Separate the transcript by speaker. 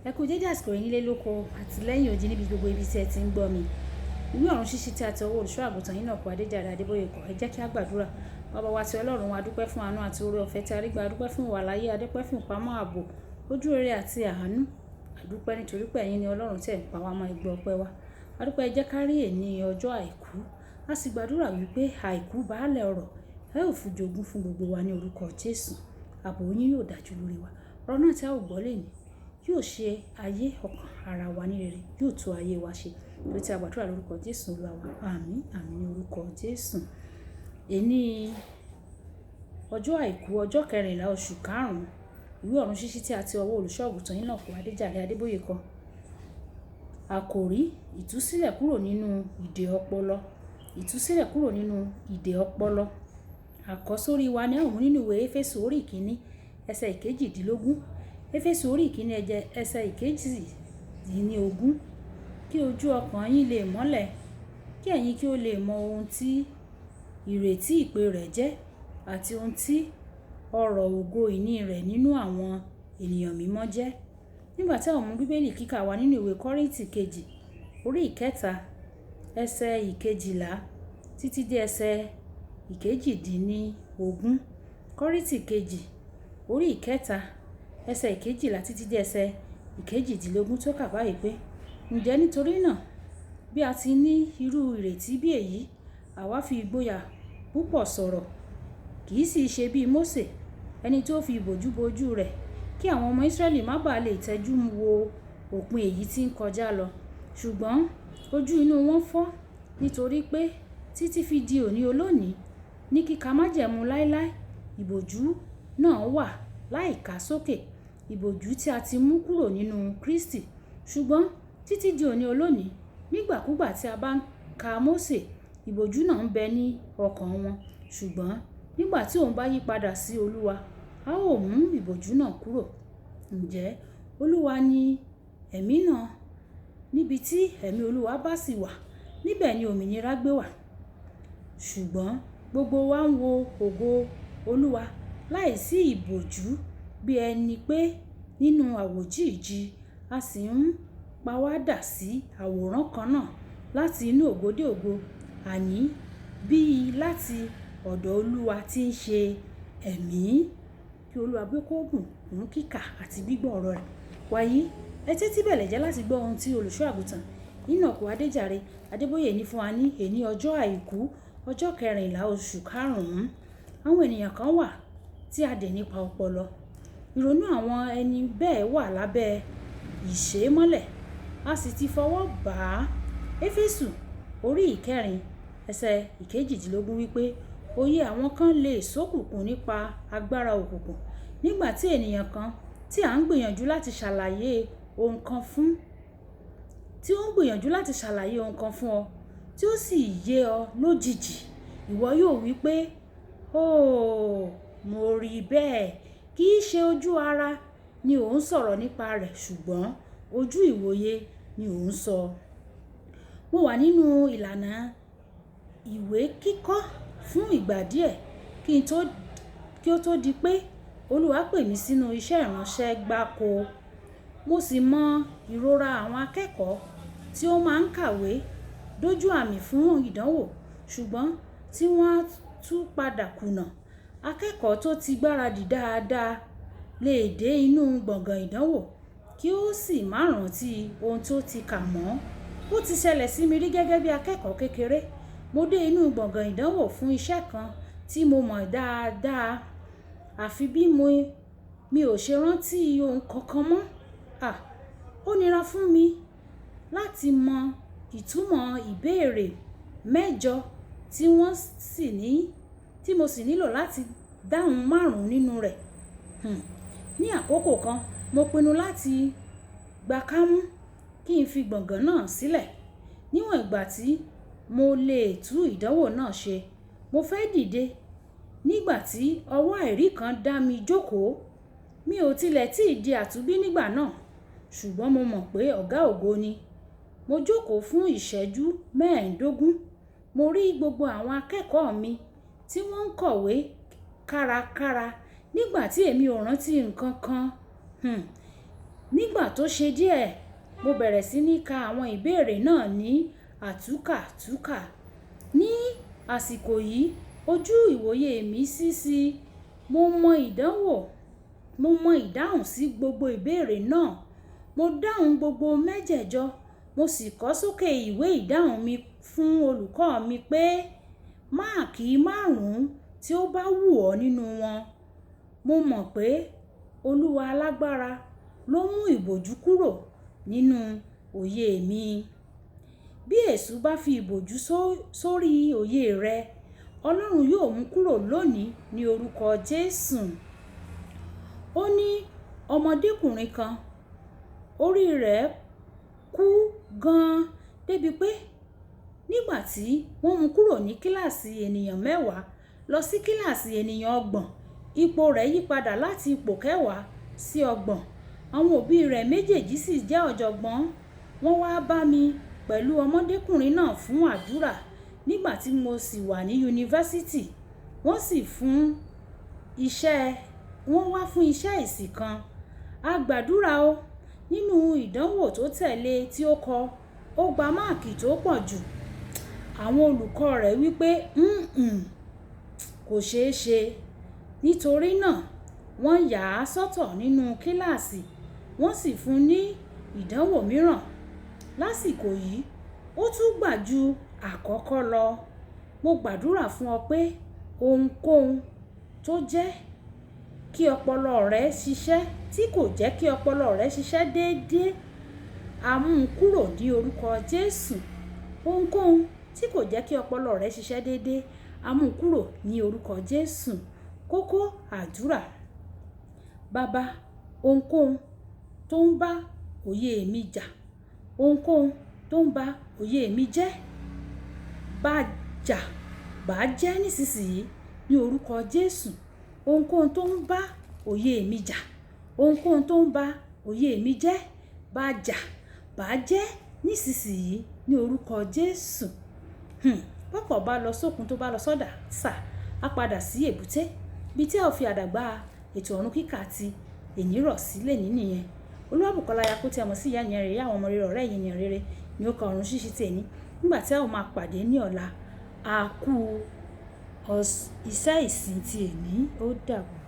Speaker 1: Ẹ kú dédé àsìkò yìí nílé lóko àti lẹ́yìn odi níbi gbogbo ibi tí ẹ ti ń gbọ́ mi. Ìwé ọ̀run ṣíṣí tí a ti ọwọ́ olùṣọ́ àgùntàn Enoch Adeboye kọ. Ẹ jẹ́ kí a gbàdúrà. Bàbá wa ti Ọlọ́run wa, dúpẹ́ fún àánú àti oore ọ̀fẹ́ tí a rí gbà, dúpẹ́ fún ìwà láyé, a dúpẹ́ fún ìpamọ́ ààbò, ojú rere àti àánú. A dúpẹ́ nítorí pé ẹ̀yin ni Ọlọ́run tí ẹ̀ ń pa wá mọ́, ẹ gbọ́ ọpẹ́ wa. A dúpẹ́, ẹ jẹ́ ká rí èní ọjọ́ àìkú. A sì gbàdúrà wípé àìkú baálẹ̀ ọrọ̀ ẹ ò fi jogún fún gbogbo wa ní orúkọ Jésù. Ààbò yín yóò dájú lórí wa. Ọ̀rọ̀ náà tí a ò gbọ́ lẹ́yìn yóò ṣe ayé ọkàn ara wa ní rere, yóò tó ayé wa ṣe. Lórí tí a gbàdúrà lórúkọ Jésù Olúwa wa. Àmín, àmín ní orúkọ Jésù. Èní ọjọ́ àìkú, ọjọ́ 14 oṣù karùn-ún. Ìwé ọ̀run ṣíṣí tí a ti ọwọ́ olùṣọ́ àgùntàn Enoch Adeboye kọ. Àkòrí: ìtúsílẹ̀ kúrò nínú ìdè ọpọlọ. Ìtúsílẹ̀ kúrò nínú ìdè ọpọlọ. Àkọ́sórí wa ní àwọn nínú ìwé Éfésù orí 1 ẹsẹ̀ 18. Éfésù orí 1 ẹsẹ̀ 18. Kí ojú ọkàn yín lè mọ́lẹ̀, kí ẹ̀yin kí ó lè mọ ohun tí ìrètí ìpè rẹ̀ jẹ́ àti ohun tí ọrọ̀ ògo ìní rẹ̀ nínú àwọn ènìyàn mímọ́ jẹ́. Nígbà tí àwọn ọmọ Bíbélì kíkà wà nínú ìwé Kọ́ríńtì kejì orí 3 ẹsẹ̀ 12 títí dé ẹsẹ̀ 18. Kọ́ríńtì kejì orí 3 ẹsẹ̀ 12 títí dé ẹsẹ̀ 18 tó kà báyìí pé: ǹjẹ́ nítorí náà, bí a ti ní irú ìrètí bí èyí, àwa fi ìgboyà púpọ̀ sọ̀rọ̀, kì í sì ṣe bí Mósè, ẹni tó fi ìbòjú bojú rẹ̀, kí àwọn ọmọ Ísírẹ́lì má bàa lè tẹ́jú wo òpin èyí tí ń kọjá lọ. Ṣùgbọ́n ojú inú wọn fọ́, nítorí pé títí fi di òní olónìí, ní kíka májẹ̀mú láéláé, ìbòjú náà wà láìká sókè, ìbòjú tí a ti mú kúrò nínú Kristi. Ṣùgbọ́n títí di òní olónìí, nígbàkúgbà tí a bá ń ka Mósè, ìbòjú náà ń bẹ ní ọkàn wọn. Ṣùgbọ́n nígbà tí òun bá yí padà sí Olúwa, a ó mú ìbòjú náà kúrò. Ǹjẹ́ Olúwa ni ẹ̀mí náà. Níbi tí ẹ̀mí Olúwa bá sì wà, níbẹ̀ ni òmìnira gbé wà. Ṣùgbọ́n gbogbo wa ń wo ògo Olúwa láìsí ìbòjú, bí ẹni pé nínú àwòjíji, a sì ń pàwàdà sí àwòrán kan náà láti inú ògo dé ògo, àní bíi láti ọ̀dọ̀ Olúwa tí ń ṣe ẹ̀mí. Kí Olúwa bí kó bùn fún kíkà àti gbígbọ́ ọ̀rọ̀ rẹ̀. Wàyí, ẹ tẹ́tí bẹ̀lẹ̀ jẹ́ láti gbọ́ ohun tí olùṣọ́ àgùntàn Enoch Adeboye ní fún wa ní èní ọjọ́ àìkú, ọjọ́ 14 oṣù karùn-ún. Àwọn ènìyàn kan wà tí a dè nípa ọpọlọ. Ìrònú àwọn ẹni bẹ́ẹ̀ wà lábẹ́ ìṣémọ́lẹ̀, a sì ti fọwọ́ bà á. Éfésù orí 4 ẹsẹ̀ 18 wípé òye àwọn kan lè ṣókùnkùn nípa agbára òkùnkùn, nígbà tí ènìyàn kan tí à ń gbìyànjú láti ṣàlàyé ohun kan fún ọ, tí ó sì yé ọ lójijì, ìwọ yóò wí pé: "Óò, mo rí bẹ́ẹ̀, kì í ṣe ojú ara ni ò ń sọ̀rọ̀ nípa rẹ̀, ṣùgbọ́n ojú ìwòye ni ò ń sọ." Mo wà nínú ìlànà ìwé kíkọ́ fún ìgbà díẹ̀ kí ó tó di pé Olúwa pè mí sínú iṣẹ́ ìránṣẹ́ gbáko. Mo sì mọ ìrora àwọn akẹ́kọ̀ọ́ tí ó máa ń kàwé dójú àmì fún ìdánwò, ṣùgbọ́n tí wọ́n á tún padà kùnà. Akẹ́kọ̀ọ́ tó ti gbáradì dáadáa lè dé inú gbọ̀ngàn ìdánwò kí ó sì má rántí ohun tó ti kà mọ́. Ó ti ṣẹlẹ̀ sí mi rí gẹ́gẹ́ bí akẹ́kọ̀ọ́ kékeré. Mo dé inú gbọ̀ngàn ìdánwò fún iṣẹ́ kan tí mo mọ̀ dáadáa, àfi bí mi ò ṣe rántí ohun kankan mọ́. Ó nira fún mi láti mọ ìtumọ̀ ìbéèrè 8 tí mo sì nílò láti dáhùn 5 nínú rẹ̀. Ní àkókò kan, mo pinnu láti gba kámú kí n fi gbọ̀ngàn náà sílẹ̀. Níwọ̀n ìgbà tí mo lè tú ìdánwò náà ṣe, mo fẹ́ dìde nígbà tí ọwọ́ àìrí kan dá mi jókòó. Mi ò tilẹ̀ tí ì di àtúnbí nígbà náà, ṣùgbọ́n mo mọ̀ pé ọ̀gá ògo ni. Mo jókòó fún ìṣẹ́jú 15. Mo rí gbogbo àwọn akẹ́kọ̀ọ́ mi tí wọ́n ń kọ̀wé kárakára nígbà tí èmi ò rántí nǹkan kan. Nígbà tó ṣe díẹ̀, mo bẹ̀rẹ̀ sí ní ka àwọn ìbéèrè náà ní àtúkàtúkà. Ní àsìkò yìí, ojú ìwòye mi ṣí sí. Mo mọ ìdáhùn sí gbogbo ìbéèrè náà. Mo dáhùn gbogbo mẹ́jẹ̀ẹ̀jọ. Mo sì kọ sókè ìwé ìdáhùn mi fún olùkọ́ mi pé máàkì 5 tí ó bá wù ọ́ nínú wọn. Mo mọ̀ pé Olúwa alágbára ló mú ìbòjú kúrò nínú òye mi. Bí èṣù bá fi ìbòjú sórí òye rẹ, Ọlọ́run yóò mú kúrò lónìí ní orúkọ Jésù. Ó ní ọmọdékùnrin kan, orí rẹ̀ kú gan-an débi pé nígbà tí wọ́n mú kúrò ní kíláàsì ènìyàn 10 lọ sí kíláàsì ènìyàn 30, ipò rẹ̀ yí padà láti ipò 10 sí 30. Àwọn òbí rẹ̀ méjèèjì sì jẹ́ ọ̀jọ̀gbọ́n. Wọ́n wá bá mi pẹ̀lú ọmọdékùnrin náà fún àdúrà nígbà tí mo sì wà ní yunifásítì. Wọ́n wá fún iṣẹ́ ìsìn kan. A gbàdúrà o. Nínú ìdánwò tó tẹ̀lé tí ó kọ, ó gba máàkì tó pọ̀ jù. Àwọn olùkọ́ rẹ̀ wí pé kò ṣeé ṣe. Nítorí náà, wọ́n yà á sọ́tọ̀ nínú kíláàsì, wọ́n sì fún un ní ìdánwò mìíràn. Lásìkò yìí, ó tún gbà ju àkọ́kọ́ lọ. Mo gbàdúrà fún ọ pé ohunkóhun tó jẹ́ kí ọpọlọ rẹ ṣiṣẹ́ tí kò jẹ́ kí ọpọlọ rẹ ṣiṣẹ́ déédéé, a mú un kúrò ní orúkọ Jésù. Ohunkóhun tí kò jẹ́ kí ọpọlọ rẹ ṣiṣẹ́ déédéé, a mú un kúrò ní orúkọ Jésù. Kókó àdúrà. Baba, ohunkóhun tó ń bá òye mi jà, ohunkóhun tó ń bá òye mi jẹ́, bá jẹ́ nísinsìnyí ní orúkọ Jésù. Ohunkóhun tó ń bá òye mi jà, ohunkóhun tó ń bá òye mi jẹ́, bá jẹ́ nísinsìnyí ní orúkọ Jésù. Bọ́kọ̀ bá lọ sókun tó bá lọ sọ́dà sà, á padà sí èbúté. Bí tí a ò fi àdàgbà ètò ọ̀run kíkà ti èní rọ̀ sílẹ̀ nìyẹn. Olúwàbùkọ́lá ya kó tí a mọ̀ sí ìyá ènìyàn rere, àwọn ọmọ rere, ọ̀rẹ́ ènìyàn rere ni ó ka ọ̀run ṣíṣí ti èní. Nígbà tí a ó máa pàdé ní ọ̀la, a kú iṣẹ́ ìsìn ti èní. Ó dàbọ̀.